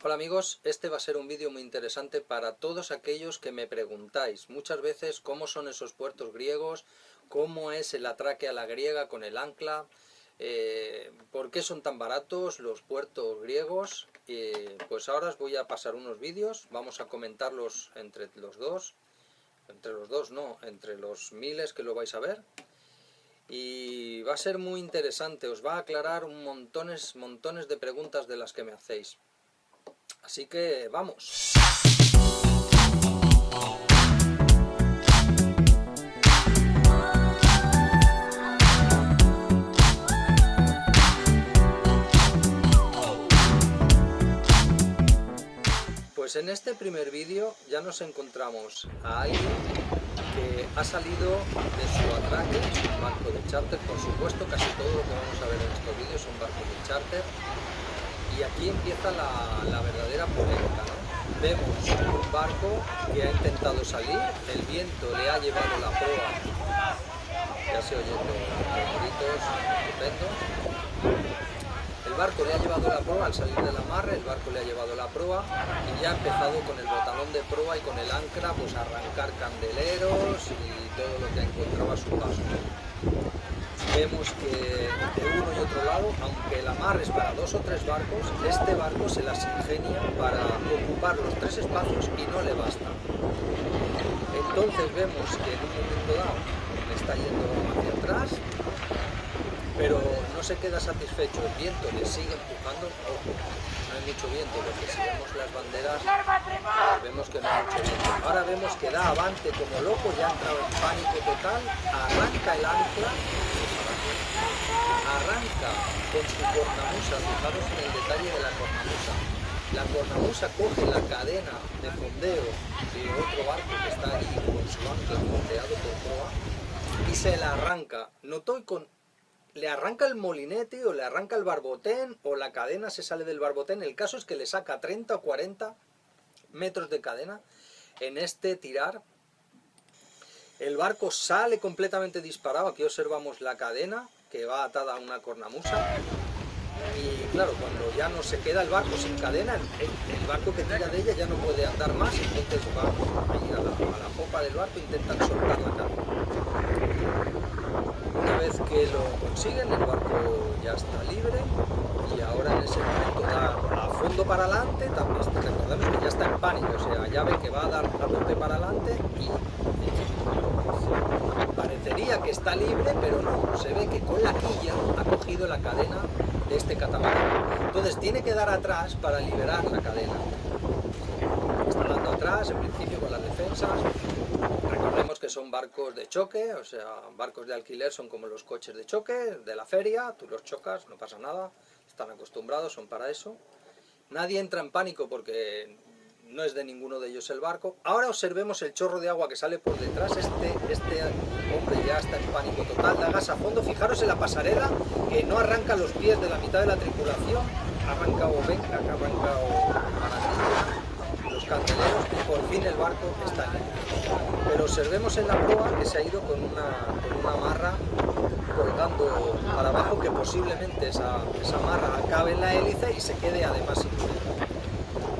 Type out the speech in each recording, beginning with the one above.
Hola amigos, este va a ser un vídeo muy interesante para todos aquellos que me preguntáis muchas veces cómo son esos puertos griegos, cómo es el atraque a la griega con el ancla, por qué son tan baratos los puertos griegos. Pues ahora os voy a pasar unos vídeos, vamos a comentarlos entre los dos no, entre los miles que lo vais a ver. Y va a ser muy interesante, os va a aclarar montones de preguntas de las que me hacéis. Así que vamos. Pues en este primer vídeo ya nos encontramos a alguien que ha salido de su atraque, es un barco de charter, por supuesto casi todo lo que vamos a ver en estos vídeos son barcos de charter. Y aquí empieza la verdadera polémica, ¿no? Vemos un barco que ha intentado salir, el viento le ha llevado la proa, ya se oyen los gritos, estupendo. El barco le ha llevado la proa al salir del amarre, el barco le ha llevado la proa y ya ha empezado con el botalón de proa y con el ancla pues a arrancar candeleros y todo lo que ha encontrado a su paso. Vemos que de uno y otro lado, aunque el amarre es para 2 o 3 barcos, este barco se las ingenia para ocupar los 3 espacios y no le basta. Entonces vemos que en un momento dado le está yendo hacia atrás, pero no se queda satisfecho, el viento le sigue empujando. Ojo, no hay mucho viento, porque si vemos las banderas vemos que no hay mucho viento. Ahora vemos que da avante como loco, ya ha entrado en pánico total, arranca el ancla, arranca con su cornamusa, fijaros en el detalle de la cornamusa. La cornamusa coge la cadena de fondeo de otro barco que está ahí con su ancla fondeado por proa y se la arranca. Le arranca el molinete o le arranca el barbotén o la cadena se sale del barbotén. El caso es que le saca 30 o 40 metros de cadena en este tirar. El barco sale completamente disparado. Aquí observamos la cadena que va atada a una cornamusa. Y claro, cuando ya no se queda el barco sin cadena, el barco que tira de ella ya no puede andar más, entonces va ahí a la popa del barco e intentan soltar la cadena. Una vez que lo consiguen, el barco ya está libre y ahora en ese momento da a fondo para adelante. Recordemos que ya está en pánico, o sea, ya ve que va a dar a tope para adelante y parecería que está libre, pero no, se ve que con la quilla ha cogido la cadena de este catamarán. Entonces tiene que dar atrás para liberar la cadena. Está dando atrás, en principio con las defensas. Recordemos que son barcos de choque, o sea, barcos de alquiler son como los coches de choque de la feria, tú los chocas, no pasa nada, están acostumbrados, son para eso. Nadie entra en pánico porque no es de ninguno de ellos el barco. Ahora observemos el chorro de agua que sale por detrás. Este hombre ya está en pánico total, da gas a fondo. Fijaros en la pasarela que no arranca los pies de la mitad de la tripulación. Ha arrancado venga, que ha arrancado manatilla, los candeleros y por fin el barco está libre. Pero observemos en la proa que se ha ido con una amarra colgando para abajo, que posiblemente esa amarra acabe en la hélice y se quede además sin rueda.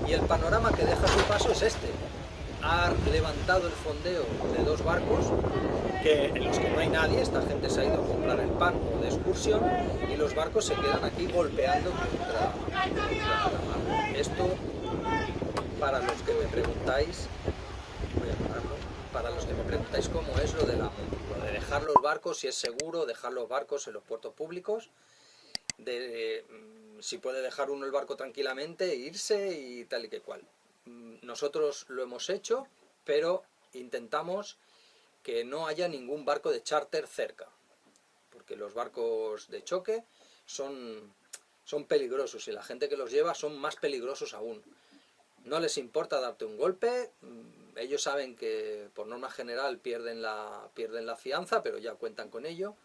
Y el panorama que deja a su paso es este. Ha levantado el fondeo de 2 barcos en los que no hay nadie, esta gente se ha ido a comprar el pan o de excursión y los barcos se quedan aquí golpeando contra la mar. Esto, para los que me preguntáis, voy a pararlo, para los que me preguntáis cómo es lo de dejar los barcos, si es seguro dejar los barcos en los puertos públicos, si puede dejar uno el barco tranquilamente, irse y tal y que cual. Nosotros lo hemos hecho, pero intentamos que no haya ningún barco de charter cerca, porque los barcos de choque son peligrosos y la gente que los lleva son más peligrosos aún. No les importa darte un golpe, ellos saben que por norma general pierden la fianza, pero ya cuentan con ello.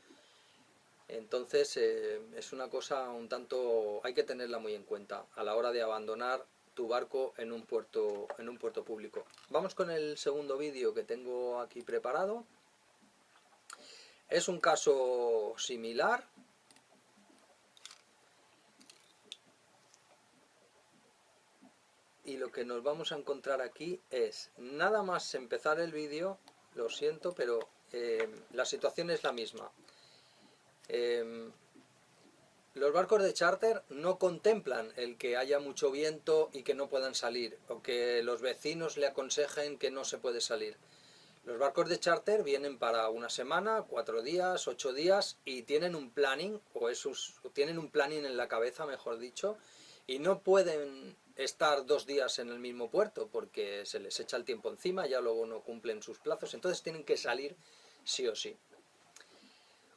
Entonces es una cosa un tanto, hay que tenerla muy en cuenta a la hora de abandonar tu barco en un puerto público. Vamos con el segundo vídeo que tengo aquí preparado. Es un caso similar. y lo que nos vamos a encontrar aquí es, nada más empezar el vídeo, lo siento, pero la situación es la misma. Los barcos de charter no contemplan el que haya mucho viento y que no puedan salir, o que los vecinos le aconsejen que no se puede salir. Los barcos de charter vienen para una semana, 4 días, 8 días, y tienen un planning, o tienen un planning en la cabeza, mejor dicho, y no pueden estar 2 días en el mismo puerto, porque se les echa el tiempo encima, ya luego no cumplen sus plazos, entonces tienen que salir sí o sí.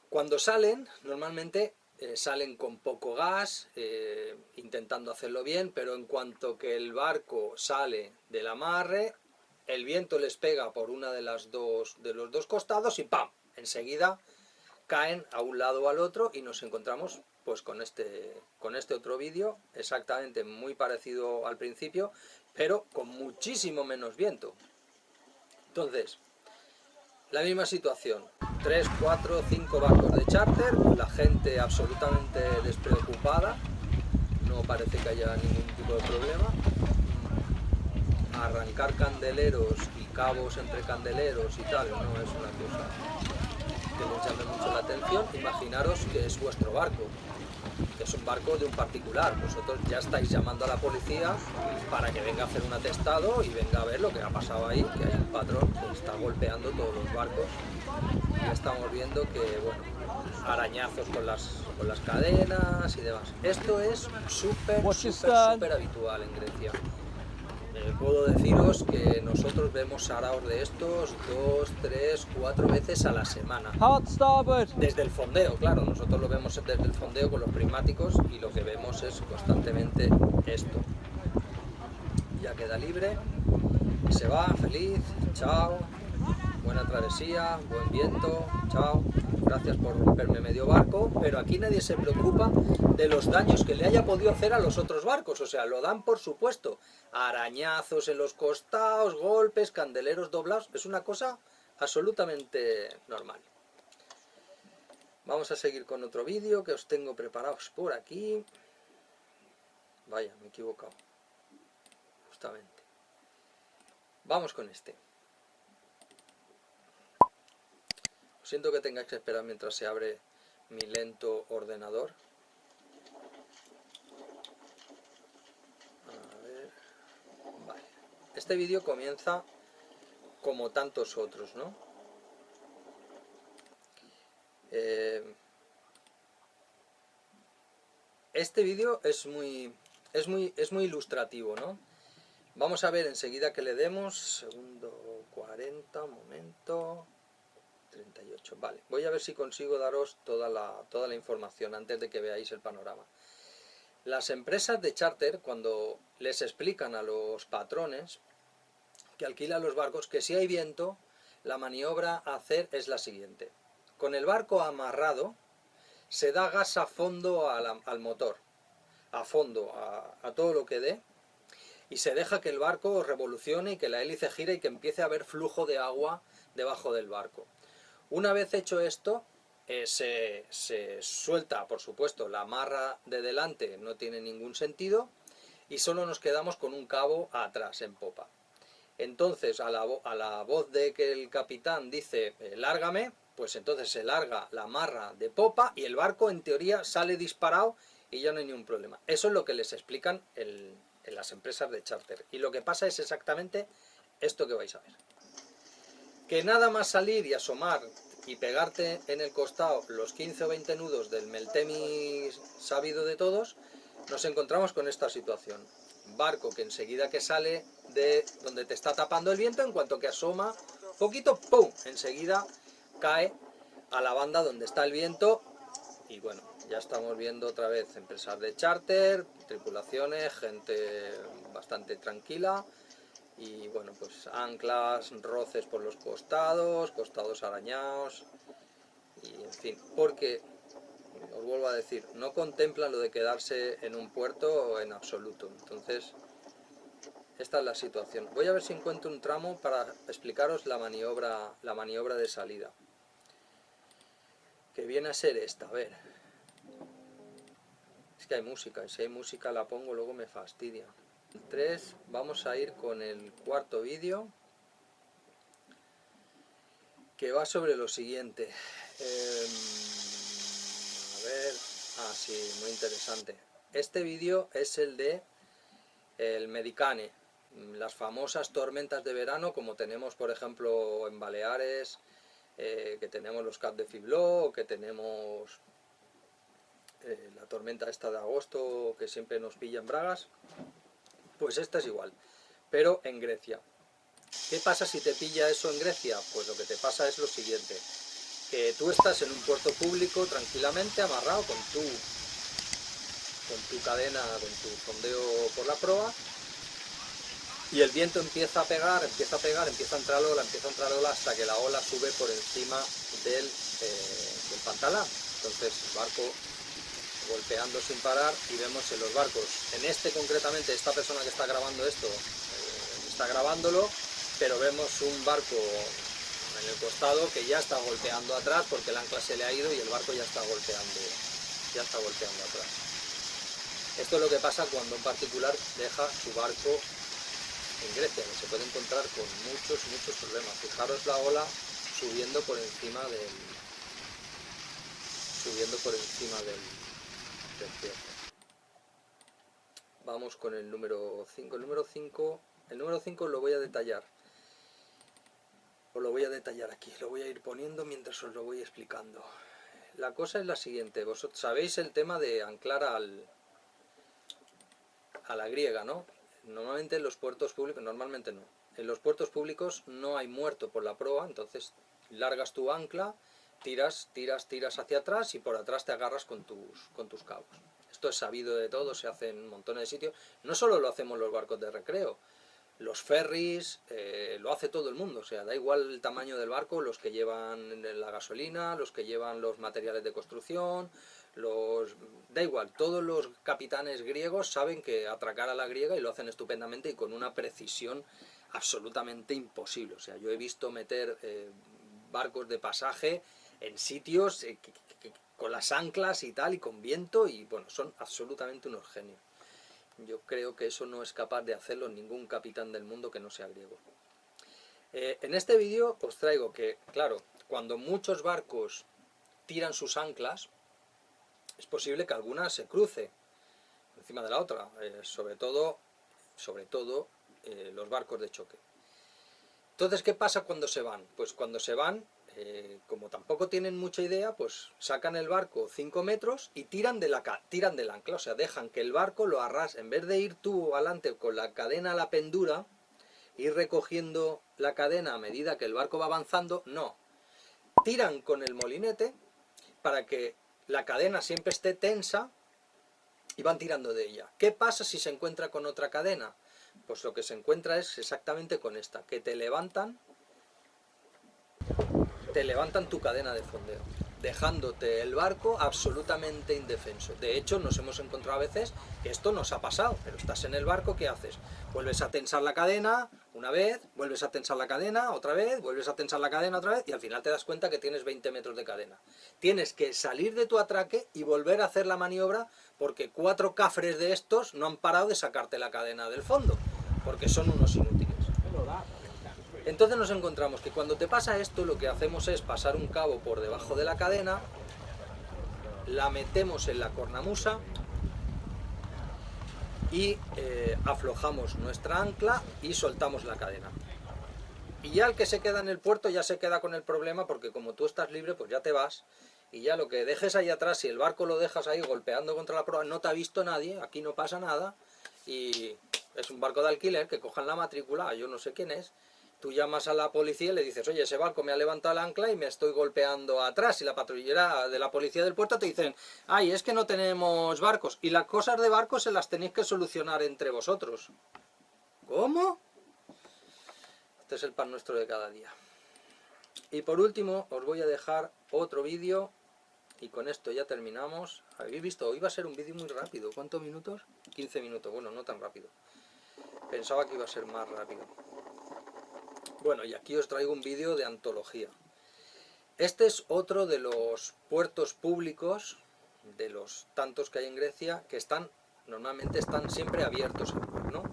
Cuando salen, normalmente salen con poco gas, intentando hacerlo bien, pero en cuanto que el barco sale del amarre, el viento les pega por una de los dos costados y ¡pam! Enseguida caen a un lado o al otro y nos encontramos pues con este otro vídeo, exactamente muy parecido al principio, pero con muchísimo menos viento. Entonces, la misma situación, 3, 4, 5 barcos de charter, la gente absolutamente despreocupada, no parece que haya ningún tipo de problema. Arrancar candeleros y cabos entre candeleros y tal, no es una cosa que les llame mucho la atención. Imaginaros que es vuestro barco, que es un barco de un particular, vosotros ya estáis llamando a la policía para que venga a hacer un atestado y venga a ver lo que ha pasado ahí, que hay un patrón que está golpeando todos los barcos. Ya estamos viendo que, bueno, arañazos con las cadenas y demás. Esto es súper habitual en Grecia. Puedo deciros que nosotros vemos saraos de estos 2, 3, 4 veces a la semana. Desde el fondeo, claro, nosotros lo vemos desde el fondeo con los prismáticos y lo que vemos es constantemente esto. Ya queda libre, se va, feliz, chao, buena travesía, buen viento, chao, gracias por romperme medio barco, pero aquí nadie se preocupa de los daños que le haya podido hacer a los otros barcos, o sea, lo dan por supuesto, arañazos en los costados, golpes, candeleros doblados, es una cosa absolutamente normal. Vamos a seguir con otro vídeo que os tengo preparados por aquí. Vaya, me he equivocado, justamente. Vamos con este. Siento que tengáis que esperar mientras se abre mi lento ordenador. A ver. Vale. Este vídeo comienza como tantos otros, ¿no? Este vídeo es muy ilustrativo, ¿no? Vamos a ver enseguida que le demos, segundo 40, momento, 38, vale. Voy a ver si consigo daros toda la información antes de que veáis el panorama. Las empresas de charter, cuando les explican a los patrones que alquilan los barcos que si hay viento, la maniobra a hacer es la siguiente. Con el barco amarrado, se da gas a fondo al motor, a fondo, a todo lo que dé, y se deja que el barco revolucione y que la hélice gire y que empiece a haber flujo de agua debajo del barco. Una vez hecho esto, se suelta, por supuesto, la amarra de delante, no tiene ningún sentido, y solo nos quedamos con un cabo atrás, en popa. Entonces, a la voz de que el capitán dice, lárgame, pues entonces se larga la amarra de popa y el barco, en teoría, sale disparado y ya no hay ningún problema. Eso es lo que les explican en las empresas de charter. Y lo que pasa es exactamente esto que vais a ver. Que nada más salir y asomar y pegarte en el costado los 15 o 20 nudos del Meltemi sabido de todos, nos encontramos con esta situación. Barco que enseguida que sale de donde te está tapando el viento, en cuanto que asoma poquito, ¡pum!, enseguida cae a la banda donde está el viento. Y bueno, ya estamos viendo otra vez empresas de charter, tripulaciones, gente bastante tranquila. Y bueno, pues anclas, roces por los costados, costados arañados, y en fin, porque, os vuelvo a decir, no contemplan lo de quedarse en un puerto en absoluto. Entonces, esta es la situación. Voy a ver si encuentro un tramo para explicaros la maniobra de salida, que viene a ser esta. A ver, es que hay música, y si hay música la pongo, luego me fastidia. 3, vamos a ir con el cuarto vídeo, que va sobre lo siguiente. A ver, sí, muy interesante. Este vídeo es el de el Medicane, las famosas tormentas de verano, como tenemos por ejemplo en Baleares, que tenemos los Cap de Fibló, o que tenemos la tormenta esta de agosto que siempre nos pilla en bragas. Pues esta es igual, pero en Grecia. ¿Qué pasa si te pilla eso en Grecia? Pues lo que te pasa es lo siguiente, que tú estás en un puerto público tranquilamente amarrado con tu cadena, con tu fondeo por la proa, y el viento empieza a pegar, empieza a entrar ola, hasta que la ola sube por encima del pantalán. Entonces el barco golpeando sin parar, y vemos en los barcos, en este concretamente, esta persona que está grabando esto, está grabándolo, pero vemos un barco en el costado que ya está golpeando atrás porque el ancla se le ha ido y el barco ya está golpeando atrás. Esto es lo que pasa cuando un particular deja su barco en Grecia, que se puede encontrar con muchos problemas. Fijaros la ola subiendo por encima del cierre. Vamos con el número 5. El número 5 lo voy a detallar. Os lo voy a detallar aquí, lo voy a ir poniendo mientras os lo voy explicando. La cosa es la siguiente, vosotros sabéis el tema de anclar a la griega, ¿no? Normalmente en los puertos públicos, en los puertos públicos no hay muerto por la proa, entonces largas tu ancla, tiras hacia atrás y por atrás te agarras con tus cabos. Esto es sabido de todo, se hace en montones de sitios. No solo lo hacemos los barcos de recreo, los ferries, lo hace todo el mundo, o sea, da igual el tamaño del barco, los que llevan la gasolina, los que llevan los materiales de construcción, da igual, todos los capitanes griegos saben que atracar a la griega y lo hacen estupendamente y con una precisión absolutamente imposible. O sea, yo he visto meter barcos de pasaje en sitios con las anclas y tal, y con viento, y bueno, son absolutamente unos genios. Yo creo que eso no es capaz de hacerlo ningún capitán del mundo que no sea griego. En este vídeo os traigo que, claro, cuando muchos barcos tiran sus anclas, es posible que alguna se cruce encima de la otra, sobre todo los barcos de choque. Entonces, ¿qué pasa cuando se van? Pues cuando se van, como tampoco tienen mucha idea, pues sacan el barco 5 metros y tiran del ancla, o sea, dejan que el barco lo arrastre. En vez de ir tú adelante con la cadena a la pendura, ir recogiendo la cadena a medida que el barco va avanzando, no. Tiran con el molinete para que la cadena siempre esté tensa y van tirando de ella. ¿Qué pasa si se encuentra con otra cadena? Pues lo que se encuentra es exactamente con esta, que te levantan tu cadena de fondeo, dejándote el barco absolutamente indefenso. De hecho, nos hemos encontrado a veces que esto nos ha pasado, pero estás en el barco, ¿qué haces? Vuelves a tensar la cadena una vez, vuelves a tensar la cadena otra vez, vuelves a tensar la cadena otra vez, y al final te das cuenta que tienes 20 metros de cadena. Tienes que salir de tu atraque y volver a hacer la maniobra, porque 4 cafres de estos no han parado de sacarte la cadena del fondo, porque son unos inútiles. Entonces nos encontramos que cuando te pasa esto, lo que hacemos es pasar un cabo por debajo de la cadena, la metemos en la cornamusa y aflojamos nuestra ancla y soltamos la cadena. Y ya el que se queda en el puerto ya se queda con el problema, porque como tú estás libre, pues ya te vas, y ya lo que dejes ahí atrás, si el barco lo dejas ahí golpeando contra la proa, no te ha visto nadie, aquí no pasa nada, y es un barco de alquiler, que cojan la matrícula, yo no sé quién es. Tú llamas a la policía y le dices, oye, ese barco me ha levantado el ancla y me estoy golpeando atrás, y la patrullera de la policía del puerto te dicen, ay, es que no tenemos barcos, y las cosas de barcos se las tenéis que solucionar entre vosotros. ¿Cómo? Este es el pan nuestro de cada día. Y por último, os voy a dejar otro vídeo, y con esto ya terminamos. ¿Habéis visto? Hoy va a ser un vídeo muy rápido. ¿Cuántos minutos? 15 minutos, bueno, no tan rápido. Pensaba que iba a ser más rápido. Bueno, y aquí os traigo un vídeo de antología. Este es otro de los puertos públicos, de los tantos que hay en Grecia, que normalmente están siempre abiertos al mar, ¿no?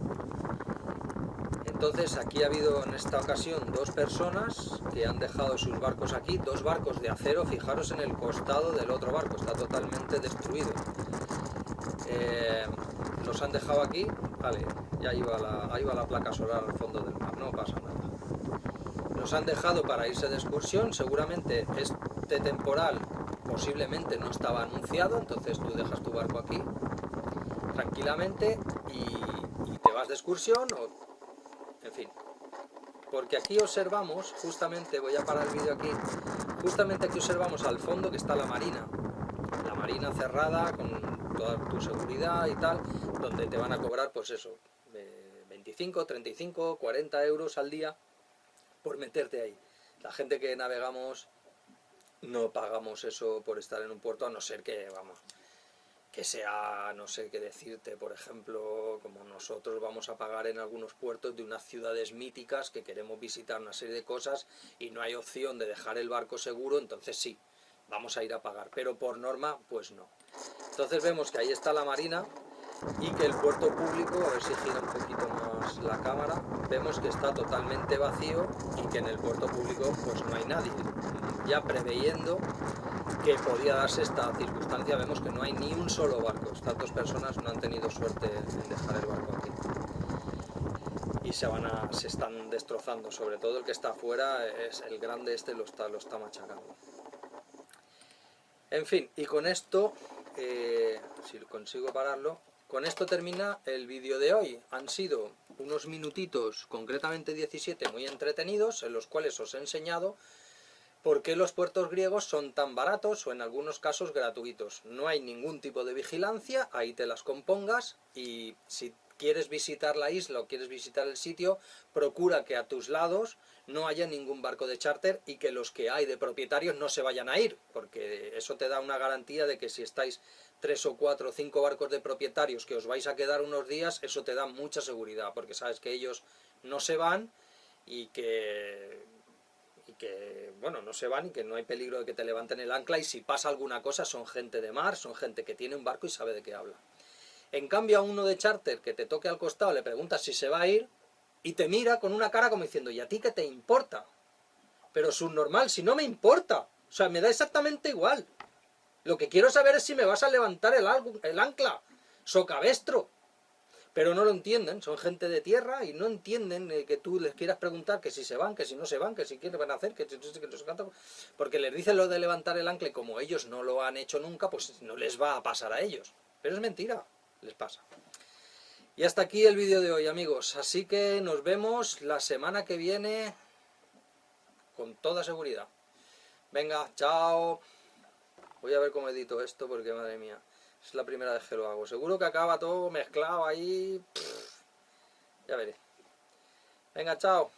Entonces aquí ha habido en esta ocasión 2 personas que han dejado sus barcos aquí, 2 barcos de acero, fijaros en el costado del otro barco, está totalmente destruido. Los han dejado aquí, vale, ya ahí va la placa solar al fondo del mar, no pasa nada. Los han dejado para irse de excursión, seguramente este temporal posiblemente no estaba anunciado, entonces tú dejas tu barco aquí tranquilamente y te vas de excursión o... En fin, porque aquí observamos, justamente, voy a parar el vídeo aquí, justamente aquí observamos al fondo que está la marina cerrada con toda tu seguridad y tal, donde te van a cobrar pues eso, 25, 35, 40 euros al día por meterte ahí. La gente que navegamos no pagamos eso por estar en un puerto, a no ser que, vamos, que sea, no sé qué decirte, por ejemplo, como nosotros vamos a pagar en algunos puertos de unas ciudades míticas que queremos visitar una serie de cosas y no hay opción de dejar el barco seguro, entonces sí, vamos a ir a pagar, pero por norma, pues no. Entonces vemos que ahí está la marina y que el puerto público, a ver si gira un poquito más la cámara, vemos que está totalmente vacío y que en el puerto público pues no hay nadie. Ya preveyendo que podía darse esta circunstancia, vemos que no hay ni un solo barco. Estas 2 personas no han tenido suerte en dejar el barco aquí. Y se están destrozando, sobre todo el que está afuera, es el grande este lo está machacando. En fin, y con esto, si consigo pararlo, con esto termina el vídeo de hoy. Han sido unos minutitos, concretamente 17, muy entretenidos, en los cuales os he enseñado por qué los puertos griegos son tan baratos o en algunos casos gratuitos. No hay ningún tipo de vigilancia, ahí te las compongas y si quieres visitar la isla o quieres visitar el sitio, procura que a tus lados no haya ningún barco de charter y que los que hay de propietarios no se vayan a ir, porque eso te da una garantía de que si estáis 3 o 4 o 5 barcos de propietarios que os vais a quedar unos días, eso te da mucha seguridad, porque sabes que ellos no se van y que bueno, no se van y que no hay peligro de que te levanten el ancla, y si pasa alguna cosa son gente de mar, son gente que tiene un barco y sabe de qué habla. En cambio a uno de charter que te toque al costado le preguntas si se va a ir y te mira con una cara como diciendo, ¿y a ti qué te importa? Pero subnormal, si no me importa, o sea, me da exactamente igual. Lo que quiero saber es si me vas a levantar el ancla, socavestro. Pero no lo entienden, son gente de tierra y no entienden que tú les quieras preguntar que si se van, que si no se van, que si quieren van a hacer, que porque les dicen lo de levantar el ancla y como ellos no lo han hecho nunca, pues no les va a pasar a ellos. Pero es mentira, les pasa. Y hasta aquí el vídeo de hoy, amigos, así que nos vemos la semana que viene con toda seguridad. Venga, chao. Voy a ver cómo edito esto porque, madre mía, es la primera vez que lo hago. Seguro que acaba todo mezclado ahí. Ya veré. Venga, chao.